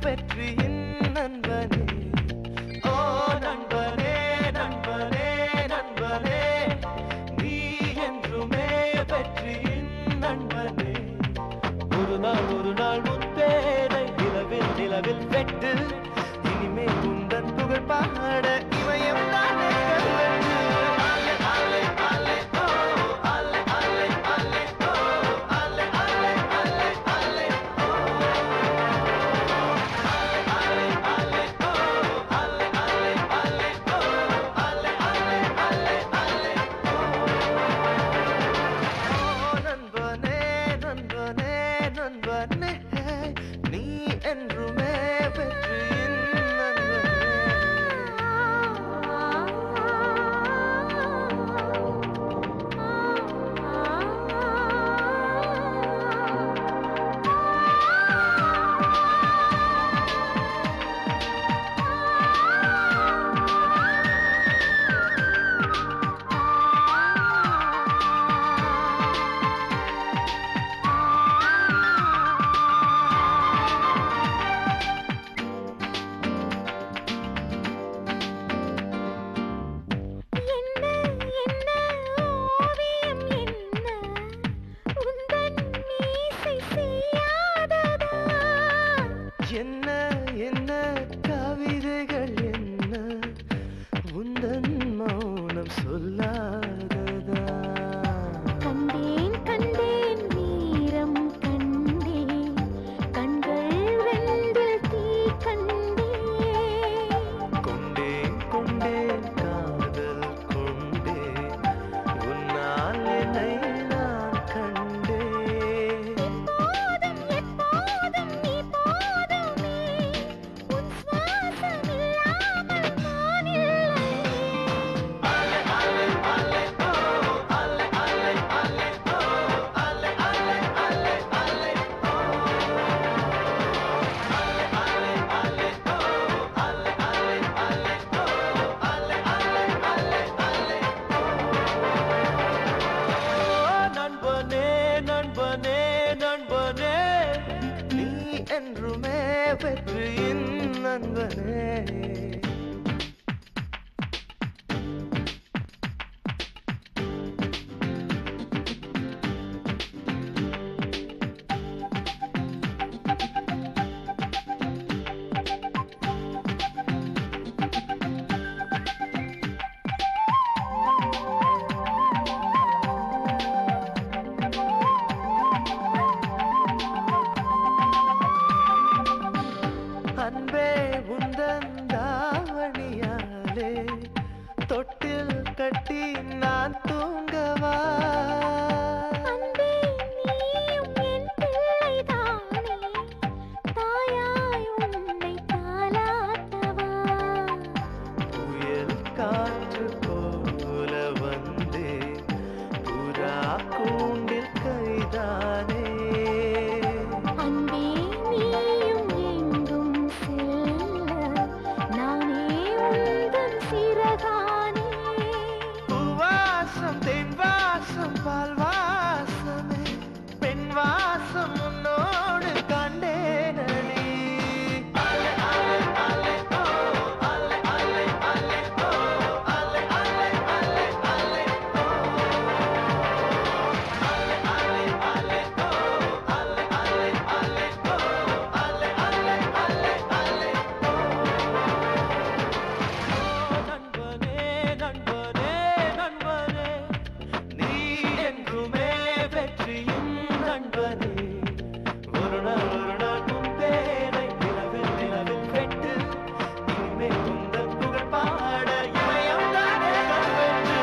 வெற்றியின் நண்பனே. ஓ நண்பனே நண்பனே நண்பனே, நீ என்றுமே வெற்றியின் நண்பனே. ஒரு நாள் உன் பேரை நிலவில் நிலவில் வெட்டு, இனிமே உந்தன் புகழ் பாட இமயம் தானே கல்வெட்டு. நீ என்றுமே வெற்றியின் என்ன என்ன கவிதைகள் என்ன, உந்தன் மௌனம் சொல்லாததா. கண்டேன் கண்டேன் வீரம் கண்டேன், கண்கள் வெண்டில் தீ கண்டேன். கொண்டேன் கொண்டேன் காதல் கொண்டேன், உன்னால் என்னை நான் கண்டேன். எப்போதும் எப்போதும் நீ போதுமே, உன் சுவாசம் இல்லாமல் நான் இல்லை. நண்பனே நண்பனே நண்பனே, நீ என்றுமே வெற்றியின் நண்பனே. அன்பே உந்தன் தாவணியாலே தொட்டில் கட்டி நான் தூங்கவா. அன்பே நீயும் என் பிள்ளைதானே, தாயாய் உன்னை தாலாட்டவா. புயல் காற்று போல வந்தே புறா கூண்டில் கைதானே. அன்பே நீயும் எங்கும் செல்ல, நானே உந்தன் சிறகானே. பூவாசம் தேன் வாசம் பால் வாசமே, பெண் வாசம் உன்னோடு கண்டேனடி. நண்பனே நண்பனே நண்பனே, நீ என்றுமே வெற்றியின் நண்பனே. ஒரு நாள் உன் பேரை நிலவில் நிலவில் வெட்டு, இனிமே உந்தன் புகழ் பாட இமயம் தானே கல்வெட்டு.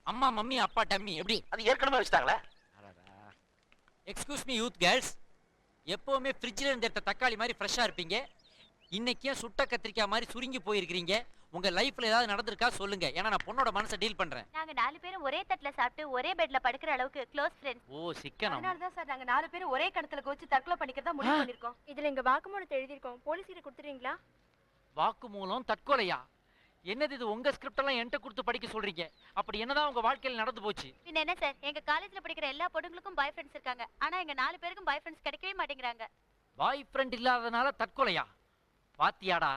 அம்மா மம்மி அப்பா டம்மி எப்படி? அது ஏற்கனவே வச்சிட்டாங்களே. எக்ஸ்கியூஸ் மீ யூத் கேர்ள்ஸ், எப்பவுமே ஃப்ரிட்ஜில் இருந்து எடுத்த தக்காளி மாதிரி ஃப்ரெஷ்ஷாக இருப்பீங்க. இன்னைக்கே சுட்ட கத்திரிக்காய் மாதிரி சுருங்கி போயிருக்கிறீங்க. உங்க லைஃப்ல ஏதாவது நடந்திருக்கா சொல்லுங்க, ஏன்னா நான் பொண்ணோட மனசை டீல் பண்றேன். நாங்க 4 பேரும் ஒரே தட்டுல சாப்பிட்டு ஒரே பெட்ல படுக்கிற அளவுக்கு க்ளோஸ் ஃப்ரெண்ட்ஸ். ஓ சிக்கனம். அதனாலதான் சார் நாங்க 4 பேரும் ஒரே கணத்துல கோச்சு தற்கொலை பண்ணிக்கிறதா முடிவு பண்ணிருக்கோம். இதுல எங்க வாக்குமூலத்தை எழுதிருக்கோம், போலீஸ் கிட்ட கொடுத்துறீங்களா? வாக்குமூலம் தற்கொலையா? என்னது இது, உங்க ஸ்கிரிப்ட் எல்லாம் என்கிட்ட கொடுத்து படிக்க சொல்றீங்க? அப்படி என்னதான் உங்க வாழ்க்கையில நடந்து போச்சு? பின்ன என்ன சார், எங்க காலேஜ்ல படிக்கிற எல்லா பொண்ணுங்களுக்கும் பாய் ஃப்ரெண்ட்ஸ் இருக்காங்க. ஆனா எங்க 4 பேருக்கும் பாய் ஃப்ரெண்ட்ஸ் கிடைக்கவே மாட்டேங்கிறாங்க. பாய் ஃப்ரெண்ட் இல்லாதனால தற்கொலையா? பாத்தியாடா,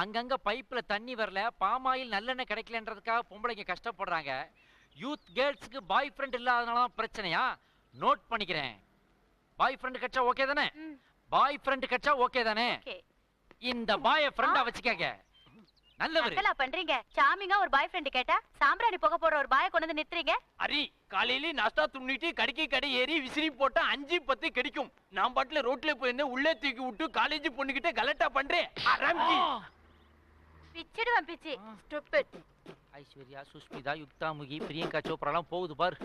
அங்கங்க பைப்ல தண்ணி வரல, பாமாயில் நல்லெண்ணெய் கிடைக்கலன்றதுக்காக பொம்பளைங்க கஷ்டப்படுறாங்க. யூத் கேர்ள்ஸுக்கு பாய் ஃப்ரெண்ட் இல்லாதனால பிரச்சனையா? நோட் பண்ணிக்கிறேன். பாய் ஃப்ரெண்ட் கிடைச்சா ஓகே தானே? பாய் ஃப்ரெண்ட் கிடைச்சா ஓகே தானே? இந்த பாய் ஃப்ரெண்டா வச்சுக்கங்க. நல்லவரு நல்லா பண்றீங்க. சாமிங்கா ஒரு பாய் ஃப்ரெண்ட் கேட்டா சாம்பிராணி புகை போற ஒரு பாயை கொண்டு வந்து நிறுத்துறீங்க. அரி காலையில நாஸ்டா துண்ணிட்டு கடை ஏறி விசிறி போட்டா 5-10 கிடைக்கும். நான் பாட்டுல ரோட்ல போயிருந்தேன், உள்ளே தூக்கி விட்டு காலேஜ் பொண்ணுகிட்ட கலட்டா பண்றேன். ஆரம்பி பிச்சிடுவேன் பிச்சி. ஸ்டூபிட். ஐஸ்வர்யா, சுஷ்மிதா, யுக்தாமுகி, பிரியங்கா சோப்ராலாம் போகுது பாரு.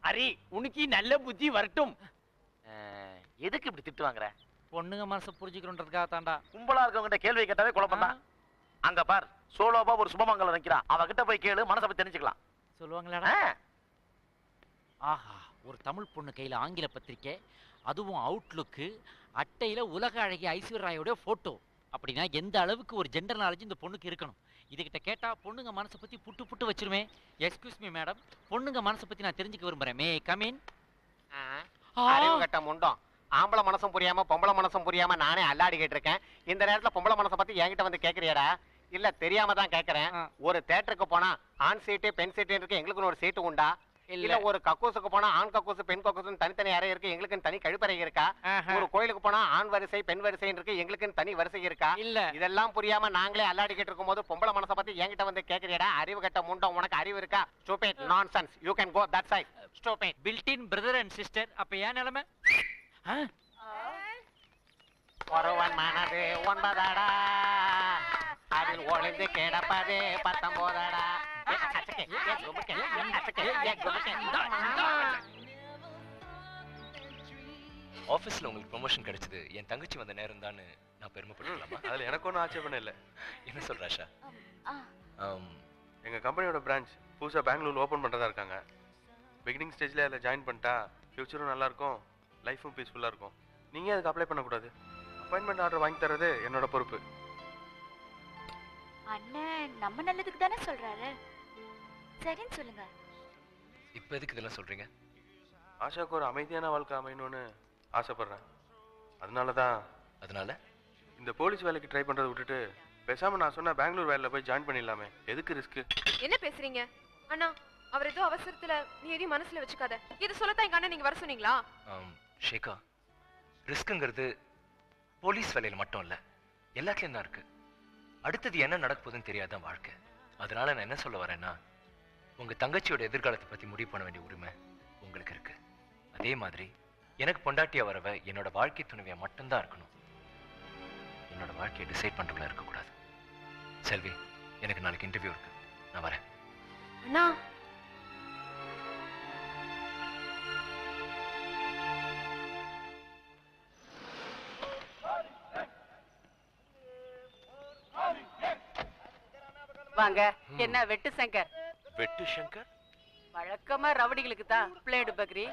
அரி உனக்கு நல்ல புத்தி வரட்டும். எதுக்கு இப்படி திட்டு வாங்குற? பொண்ணுங்க மனசை புரிஞ்சுக்கணுன்றதுக்காக தாண்டா. கும்பலா இருக்கவங்கிட்ட கேள்வி கேட்டாவே குழப்பம் தான். அங்க பார், சோலோபா ஒரு சுபமங்கலம் நிக்கிறான், அவகிட்ட போய் கேளு, மனசை பத்தி தெரிஞ்சுக்கலாம். சொல்லுவாங்களாடா. ஆஹா, ஒரு தமிழ் பொண்ணு கையில ஆங்கில பத்திரிக்கை, அதுவும் அவுட்லுக்கு, அட்டையில உலக அழகி ஐஸ்வர்யாயோட போட்டோ. அப்படின்னா எந்த அளவுக்கு ஒரு ஜெண்டர் நாலேஜ் இந்த பொண்ணுக்கு இருக்கணும்? இதுகிட்ட கேட்டா பொண்ணுங்க மனசை பத்தி புட்டு புட்டு வச்சிருமே. எக்ஸ்கியூஸ் மீ மேடம், பொண்ணுங்க மனசை பத்தி நான் தெரிஞ்சுக்க விரும்புறேன். May come in. அறிவு கட்ட முண்டம். ஆம்பளை மனசும் புரியாம பொம்பளை மனசும் புரியாம நானே அல்லாடிக்கிட்டு இருக்கேன். இந்த நேரத்துல பொம்பளை மனசை பத்தி என்கிட்ட வந்து கேக்குறியாடா? இல்ல தெரியாம தான் கேக்குறேன். ஒரு தியேட்டருக்கு போனா ஆண் சீட்டு பெண் சீட்டு இருக்கு, எங்களுக்கு ஒரு சீட்டு உண்டா? இல்ல ஒரு கக்கூசுக்கு போனா ஆண் கக்கூசு பெண் கக்கூசுன்னு தனித்தனி அறை இருக்கு, எங்களுக்கு தனி கழிப்பறை இருக்கா? ஒரு கோயிலுக்கு போனா ஆண் வரிசை பெண் வரிசை இருக்கு, எங்களுக்கு தனி வரிசை இருக்கா? இல்ல. இதெல்லாம் புரியாம நாங்களே அல்லாடிக்கிட்டு இருக்கும் போது பொம்பளை மனசை பத்தி என்கிட்ட வந்து கேக்குறியாடா? அறிவு கட்ட முண்டம், உனக்கு அறிவு இருக்கா? Stupid nonsense, you can go that side. Stupid. Built in brother and sister. அப்ப ஏன் நிலைமை? ஒருவன் மனது 9 அதில் ஒளிந்து கிடப்பது 19. ஆபீஸ்ல உங்களுக்கு ப்ரமோஷன் கிடைச்சது என் தங்கச்சி வந்த நேரம் தான் நான் பெருமைப்பட்டுக்கலாமா? அதுல எனக்கு ஒன்றும் ஆட்சேபணம் இல்லை. என்ன சொல்ற ஆஷா? எங்க கம்பெனியோட பிரான்ச் புதுசா பெங்களூர்ல ஓபன் பண்றதா இருக்காங்க. பிகினிங் ஸ்டேஜ்ல அதில் ஜாயின் பண்ணிட்டா ஃபியூச்சரும் நல்லா இருக்கும், லைஃபும் பீஸ்ஃபுல்லா இருக்கும். நீங்க அதுக்கு அப்ளை பண்ணக்கூடாது. அப்பாயின்மெண்ட் ஆர்டர் வாங்கி தரது என்னோட பொறுப்பு. அண்ணன் நம்ம நல்லதுக்கு தானே சொல்றாரு. சரின்னு சொல்லுங்க. இப்போ எதுக்கு இதெல்லாம் சொல்றீங்க? ஆஷாக்கு ஒரு அமைதியான வாழ்க்கை அமையணும்னு ஆசைப்படுறேன். அதனால இந்த போலீஸ் வேலைக்கு ட்ரை பண்றதை விட்டுட்டு பேசாம நான் சொன்ன பெங்களூர் வேலையில போய் ஜாயின் பண்ணிடலாமே. எதுக்கு ரிஸ்க்? என்ன பேசுறீங்க அண்ணா? அவர் ஏதோ அவசரத்துல நீ எதையும் மனசுல வச்சுக்காத. இது சொல்லத்தான் எங்க அண்ணன் நீங்க வர சொன்னீங்களா? ஷேகா, ரிஸ்க்குங்கிறது போலீஸ் வேலையில மட்டும் இல்ல, எல்லாத்துலயும் தான் இருக்கு. அடுத்தது என்ன நடக்க போகுதுன்னு தெரியாதான் வாழ்க்கை. அதனால நான் என்ன சொல்ல வரேன்னா, உங்க தங்கச்சியோட எதிர்காலத்தை பத்தி முடிவு பண்ண வேண்டிய உரிமை உங்களுக்கு இருக்கு. அதே மாதிரி எனக்கு பொண்டாட்டியா வரவ என்னோட வாழ்க்கை துணைவியா மட்டும்தான் இருக்கணும். என்னோட வாழ்க்கையை டிசைட் பண்றதுல இருக்கக்கூடாது. செல்வி, எனக்கு நாளைக்கு இன்டர்வியூ இருக்கு, நான் வரேன். அண்ணா வாங்க. என்ன வெட்டு சங்கர்? வெட்டு சங்கர்? வழக்கமா ரவுடிகளுக்கு தான் பிளேடு பக்ரி,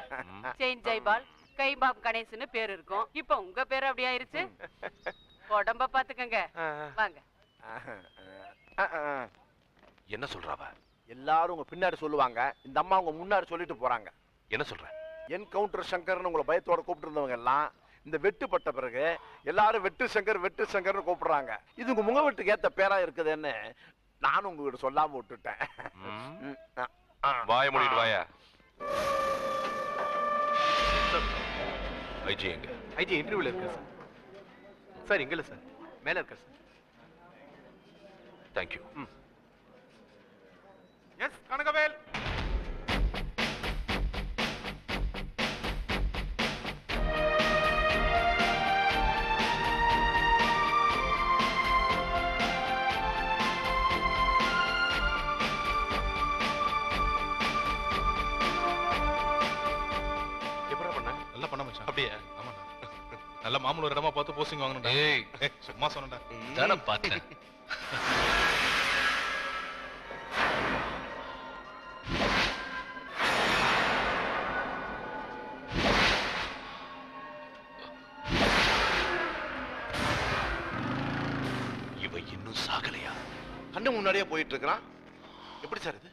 செயின் ஜெய்பால், கைபாப் கணேசன்னு பேர் இருக்கும். இப்ப உங்க பேர் அப்படி ஆயிருச்சு. உடம்ப பாத்துக்கங்க. வாங்க. என்ன சொல்றாவ? எல்லாரும் உங்க பின்னாடி சொல்லுவாங்க, இந்த அம்மா உங்க முன்னாடி சொல்லிட்டு போறாங்க. என்ன சொல்ற? என்கவுண்டர் சங்கர்னு உங்களை பயத்தோட கூப்பிட்டு இருந்தவங்க எல்லாம் இந்த வெட்டுப்பட்ட பிறகு எல்லாரும் வெட்டு சங்கர்னு கூப்பிடுறாங்க. இது உங்க முகவெட்டுக்கு ஏத்த பேரா இருக்குதுன்னு நானும் உங்ககிட்ட சொல்லாம விட்டுட்டேன். வாய மூடிட்டு வாயா. ஐஜி எங்க? ஐஜி இன்டர்வியூல இருக்கு சார். சார் இங்க இல்ல சார், மேல இருக்க சார். தேங்க்யூ. எஸ் கனகவேல். அப்படியே ஆமாடா. நல்ல மாமூல் ஒரு இடமா பார்த்து போஸ்டிங் வாங்கணும்டா. ஏய், சும்மா சொன்னடா. தான பார்த்தேன். கண்ணு முன்னாடியே போயிட்டு இருக்கிறான். எப்படி சார் இது?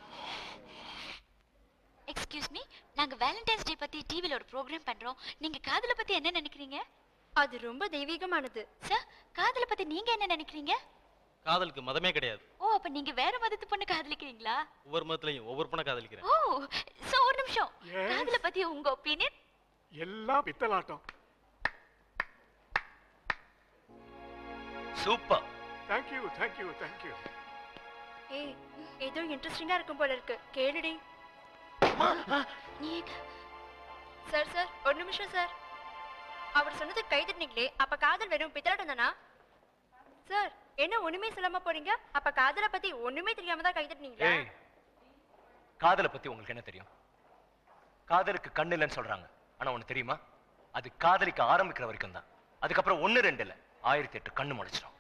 எக்ஸ்கியூஸ் மீ, நாங்க வேலண்டைன்ஸ் டே பத்தி டிவில ஒரு ப்ரோகிராம் பண்றோம். நீங்க காதல பத்தி என்ன நினைக்கிறீங்க? அது ரொம்ப தெய்வீகமானது. சார், காதல பத்தி நீங்க என்ன நினைக்கிறீங்க? காதலுக்கு மதமே கிடையாது. ஓ, அப்ப நீங்க வேற மதத்து பொண்ணு காதலிக்கிறீங்களா? ஒவ்வொரு மதத்துலயும் ஒவ்வொரு பொண்ணை காதலிக்கிறேன். ஓ, சோ ஒரு நிமிஷம். காதல பத்தி உங்க ஒபினியன்? எல்லாம் பித்தலாட்டம். Super. Thank you, thank you, thank you. ஏய், ஏதோ இன்ட்ரெஸ்டிங்கா இருக்கும் போல இருக்கு. கேளுடி. சார் சார், ஒரு நிமிஷம் சார். அவர் சொன்னது கை தட்டினீங்களே, அப்ப காதல் வெறும் பித்தலாட்டம் தானா? சார், என்ன ஒண்ணுமே சொல்லாம போறீங்க? அப்ப காதலை பத்தி ஒண்ணுமே தெரியாம தான் கை தட்டினீங்களா? காதலை பத்தி உங்களுக்கு என்ன தெரியும்? காதலுக்கு கண்ணு இல்லைன்னு சொல்றாங்க. ஆனா ஒண்ணு தெரியுமா? அது காதலிக்க ஆரம்பிக்கிற வரைக்கும் தான். அதுக்கப்புறம் 1 2 இல்ல 1008 கண்ணு முளைச்சிடும்.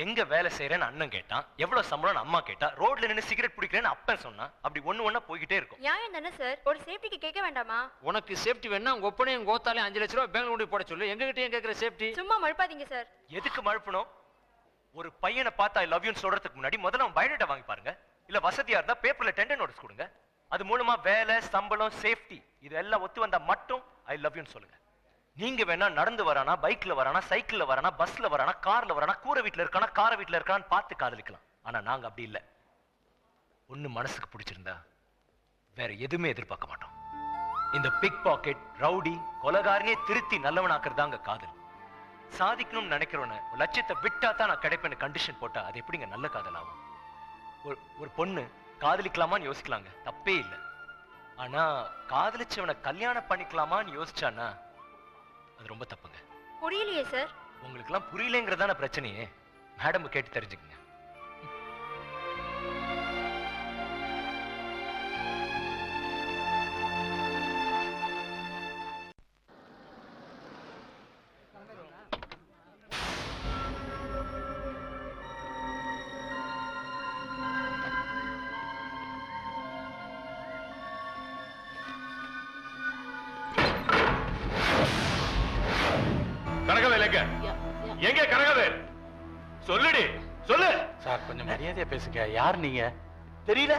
எங்க வேலை செய்யறேன்னு அண்ணன் கேட்டான், எவ்வளவு சம்பளம்னு அம்மா கேட்டா, ரோட்ல நின்னு சிகரெட் பிடிக்கிறேன்னு அப்பன் சொன்னா, அப்படி ஒண்ணு போய்கிட்டே இருக்கும். நியாயம் தானே சார்? ஒரு சேஃப்டிக்கு கேட்க வேண்டாமா? உனக்கு சேஃப்டி வேணா உங்க ஒப்பனையும் கோத்தாலே 5 லட்சம் ரூபாய் பெங்களூர் கொண்டு போட சொல்லு. எங்க கிட்ட கேக்குற சேஃப்டி? சும்மா மழுப்பாதீங்க சார். எதுக்கு மழுப்பணும்? ஒரு பையனை பார்த்தா ஐ லவ் யூன்னு சொல்றதுக்கு முன்னாடி முதல்ல அவன் பயோடேட்டா வாங்கி பாருங்க. இல்ல வசதியா இருந்தா பேப்பர்ல டெண்டர் நோட்டீஸ் கொடுங்க. அது மூலமா வேலை, சம்பளம், சேஃப்டி இதெல்லாம் ஒத்து வந்தா மட்டும் ஐ லவ் யூன்னு சொல்லுங்க. நீங்க வேணா நடந்து வரானா, பைக்ல வரானா, சைக்கிள்ல வரானா, பஸ்ல வரானா, கார்ல வரானா, கூரை வீட்டுல இருக்கானா, கார வீட்டுல இருக்கான்னு பார்த்து காதலிக்கலாம். ஆனா நாங்க அப்படி இல்ல. ஒண்ணு மனசுக்கு பிடிச்சிருந்தா வேற எதுவுமே எதிர்பார்க்க மாட்டோம். இந்த பிக் பாக்கெட், ரவுடி, கொலகாரனே திருத்தி நல்லவனாக்குறதாங்க காதல். சாதிக்கணும்னு நினைக்கிறவன லட்சியத்தை விட்டா தான் நான் கிடைப்பேன்னு கண்டிஷன் போட்டா அது எப்படிங்க நல்ல காதல் ஆகும்? ஒரு பொண்ணு காதலிக்கலாமான்னு யோசிக்கலாங்க, தப்பே இல்லை. ஆனா காதலிச்சவனை கல்யாணம் பண்ணிக்கலாமான்னு யோசிச்சானா அது ரொம்ப தப்புங்க. புரியலையே சார். உங்களுக்கு எல்லாம் புரியலங்கிறதான பிரச்சனையே. மேடம் கேட்டு தெரிஞ்சுக்கங்க. கனகவேல் எங்க கனகவேல்? சொல்லுடி, சொல்லு. சார் கொஞ்சம் மரியாதையா பேசுங்க. யார் நீங்க? தெரியல?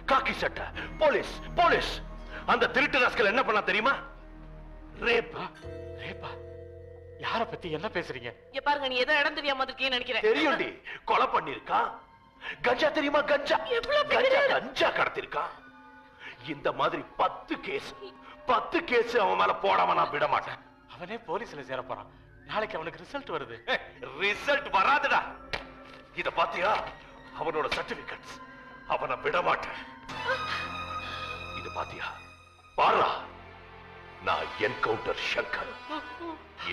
காக்கி சட்டை, போலீஸ், போலீஸ். அந்த திருட்டு ராஸ்கல் என்ன பண்ணா தெரியுமா? ரேப்பா. ரேப்பா? யார பத்தி என்ன பேசுறீங்க? இங்க பாருங்க, நீ ஏதோ இடம் தெரியாம இருக்கீங்கன்னு நினைக்கிறேன். தெரியும்டி, கொலை பண்ணிருக்கா. கஞ்சா தெரியுமா? கஞ்சா கஞ்சா கடத்திருக்கா. இந்த மாதிரி 10 கேஸ் அவன் மேல போடாம நான் விட மாட்டேன். அவனே போலீஸ்ல சேர போறான். நாளைக்கு அவனுக்கு ரிசல்ட் வருது. ரிசல்ட் வராதுடா. இத பாத்தியா? அவனோட சர்டிபிகேட்ஸ். அவனை விட மாட்டேன். இது பாத்தியா? பாரா, நான் என்கவுண்டர் சங்கர்.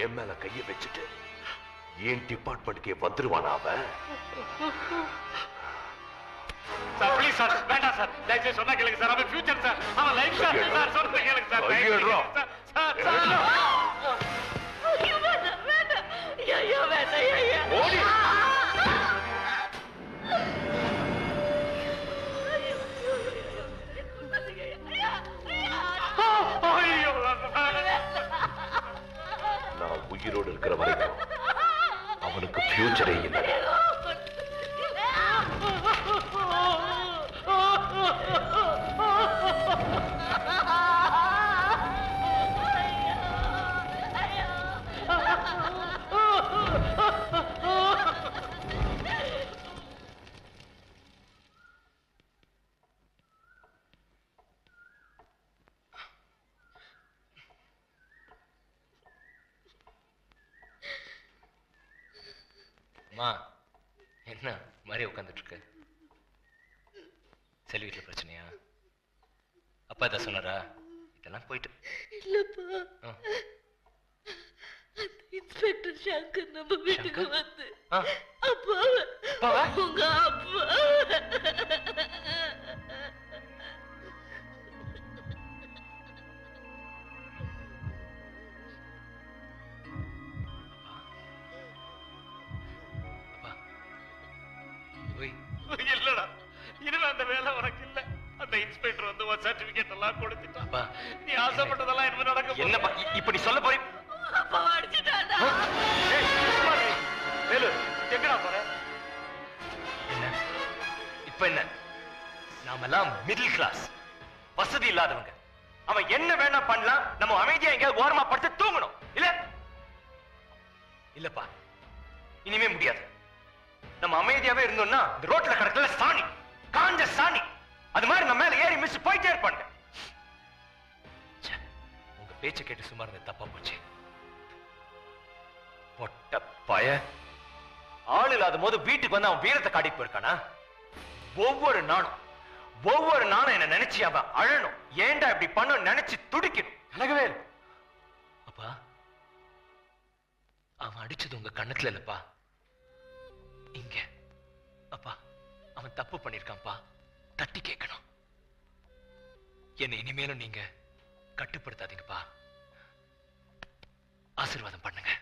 என் மேல கைய வச்சுட்டு என் டிபார்ட்மெண்ட்கே வந்துருவானா அவன்? சார் ப்ளீஸ் சார், வேண்டாம் சார். தயவுசெய்து சொன்னா கேளுங்க சார். அவன் ஃபியூச்சர் சார். அவன் லைஃப் சார். சார் சொன்னா கேளுங்க சார். சார் ஐயோ வேண்டாம் வேண்டாம். ஐயோ வேண்டாம் ஐயா. ஓடி. நான் உயிரோடு இருக்கிற வரைக்கும் அவனுக்கு ஃபியூச்சரே இல்லை. என்ன மாதிரி உட்காந்துட்டு இருக்க? செல்வி வீட்டுல பிரச்சனையா? அப்பா இதை சொன்னாரா? இதெல்லாம் போயிட்டு இல்லப்பா, இன்ஸ்பெக்டர் சங்கர் நம்ம வீட்டுக்கு வந்து அப்பா உங்க அப்பா இல்லடா, இனிமே அந்த வேலை உனக்கு இல்ல. அந்த இன்ஸ்பெக்டர் வந்து உன் சர்டிபிகேட் எல்லாம் கொடுத்துட்டான். நீ ஆசைப்பட்டதெல்லாம் இனிமே நடக்க என்னப்பா இப்ப நீ சொல்ல போறீ? அப்பா அடிச்சிட்டாடா. வேலு, எங்கடா போற? என்ன நாமெல்லாம் மிடில் கிளாஸ், வசதி இல்லாதவங்க. அவன் என்ன வேணா பண்ணலாம், நம்ம அமைதியா எங்கேயாவது ஓரமா படுத்து தூங்கணும். இல்ல இல்லப்பா, இனிமே முடியாது. நம்ம அமைதியாவே இருந்தோம்னா இந்த ரோட்ல கிடக்கல சாணி, காஞ்ச சாணி, அது மாதிரி நம்ம மேல ஏறி மிஸ் போயிட்டே இருப்பாங்க. உங்க பேச்சை கேட்டு சும்மா இருந்த தப்பா போச்சு. பொட்ட பய ஆள் இல்லாத போது வீட்டுக்கு வந்து அவன் வீரத்தை காட்டிட்டு போயிருக்கானா? ஒவ்வொரு நாளும் என்ன நினைச்சு அவன் அழணும். ஏன்டா இப்படி பண்ண நினைச்சு துடிக்கணும். அழகவே அப்பா, அவன் அடிச்சது உங்க கண்ணத்துல இல்லப்பா, இங்க. அப்பா, அவன் தப்பு பண்ணிருக்கான்ப்பா, தட்டி கேட்கணும். என்னை இனிமேலும் நீங்க கட்டுப்படுத்தாதீங்கப்பா. ஆசீர்வாதம் பண்ணுங்க.